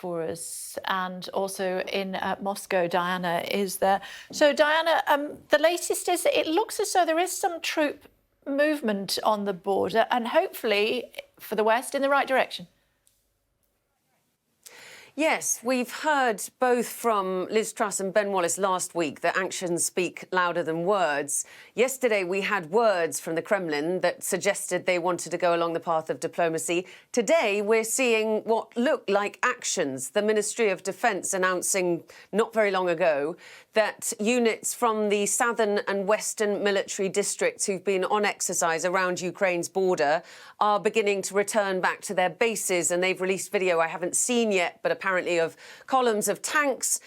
for us, and also in Moscow, Diana is there. So, Diana, the latest is it looks as though there is some troop movement on the border, and hopefully for the West in the right direction. Yes, we've heard both from Liz Truss and Ben Wallace last week that actions speak louder than words. Yesterday, we had words from the Kremlin that suggested they wanted to go along the path of diplomacy. Today, we're seeing what look like actions. The Ministry of Defence announcing not very long ago that units from the southern and western military districts who've been on exercise around Ukraine's border are beginning to return back to their bases. And they've released video I haven't seen yet, but apparently of columns of tanks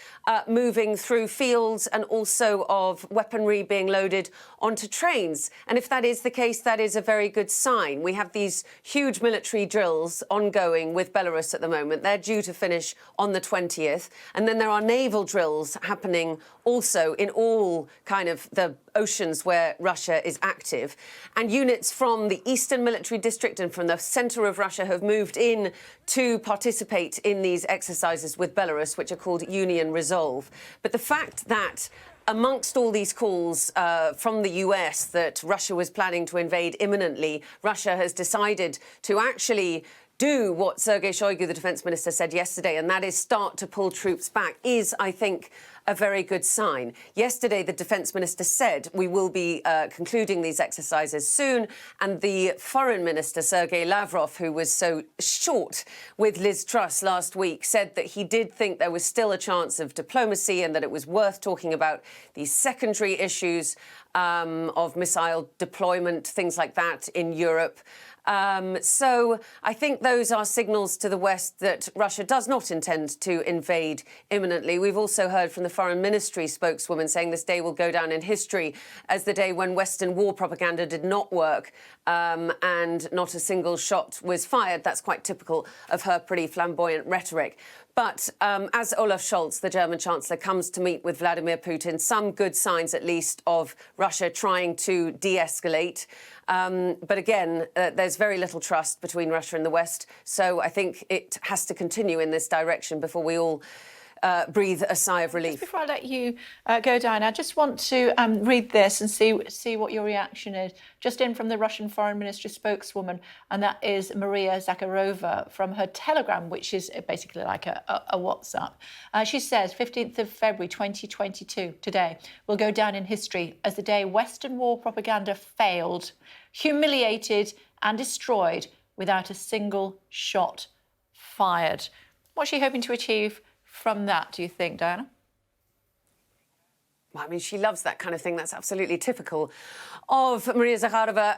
moving through fields and also of weaponry being loaded onto trains. And if that is the case, that is a very good sign. We have these huge military drills ongoing with Belarus at the moment. They're due to finish on the 20th. And then there are naval drills happening also in all kind of the oceans where Russia is active. And units from the Eastern Military District and from the centre of Russia have moved in to participate in these exercises with Belarus, which are called Union Resolve. But the fact that amongst all these calls from the US that Russia was planning to invade imminently, Russia has decided to actually do what Sergei Shoigu, the defence minister, said yesterday, and that is start to pull troops back, is, I think, a very good sign. Yesterday, the defence minister said we will be concluding these exercises soon, and the foreign minister, Sergei Lavrov, who was so short with Liz Truss last week, said that he did think there was still a chance of diplomacy and that it was worth talking about these secondary issues of missile deployment, things like that in Europe. So I think those are signals to the West that Russia does not intend to invade imminently. We've also heard from the Foreign Ministry spokeswoman saying this day will go down in history as the day when Western war propaganda did not work and not a single shot was fired. That's quite typical of her pretty flamboyant rhetoric. But as Olaf Scholz, the German Chancellor, comes to meet with Vladimir Putin, some good signs, at least, of Russia trying to de-escalate. But again, there's very little trust between Russia and the West. So I think it has to continue in this direction before we all breathe a sigh of relief. Just before I let you go, Diana, I just want to read this and see what your reaction is. Just in from the Russian Foreign Ministry spokeswoman, and that is Maria Zakharova from her Telegram, which is basically like a WhatsApp. She says, 15th of February 2022, today, will go down in history as the day Western war propaganda failed, humiliated and destroyed without a single shot fired. What's she hoping to achieve from that, do you think, Diana? I mean, she loves that kind of thing. That's absolutely typical of Maria Zakharova.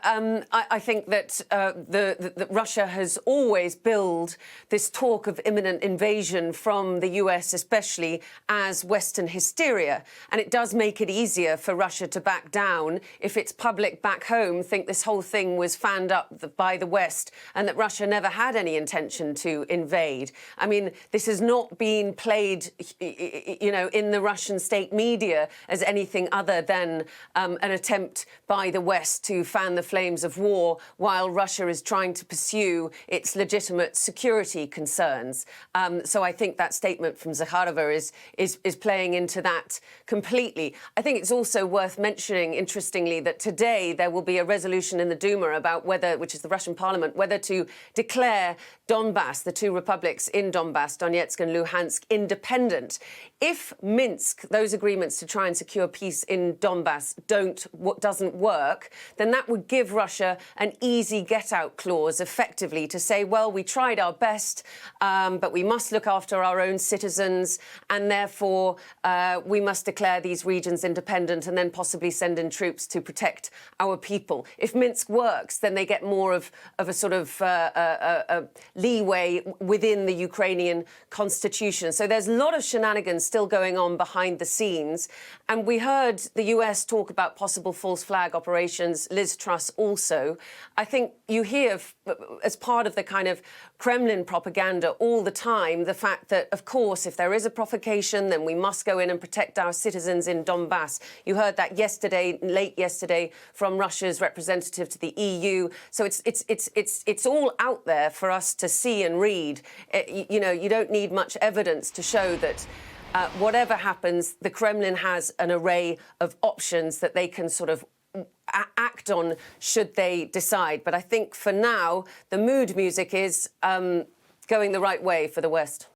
I think that that Russia has always billed this talk of imminent invasion from the US, especially, as Western hysteria. And it does make it easier for Russia to back down if its public back home think this whole thing was fanned up by the West and that Russia never had any intention to invade. I mean, this has not been played, you know, in the Russian state media as anything other than an attempt by the West to fan the flames of war while Russia is trying to pursue its legitimate security concerns. So I think that statement from Zakharova is playing into that completely. I think it's also worth mentioning, interestingly, that today there will be a resolution in the Duma about whether, which is the Russian parliament, whether to declare Donbass, the two republics in Donbass, Donetsk and Luhansk, independent. If Minsk, those agreements to try and secure peace in Donbass doesn't work, then that would give Russia an easy get-out clause, effectively, to say, well, we tried our best, but we must look after our own citizens, and therefore we must declare these regions independent and then possibly send in troops to protect our people. If Minsk works, then they get more of a sort of leeway within the Ukrainian constitution. So there's a lot of shenanigans still going on behind the scenes. And we heard the US talk about possible false flag operations, Liz Truss also. I think you hear, as part of the kind of Kremlin propaganda all the time, the fact that, of course, if there is a provocation, then we must go in and protect our citizens in Donbass. You heard that yesterday, late yesterday, from Russia's representative to the EU. So it's all out there for us to see and read. You know, you don't need much evidence to show that whatever happens, the Kremlin has an array of options that they can sort of act on should they decide. But I think for now, the mood music is going the right way for the West.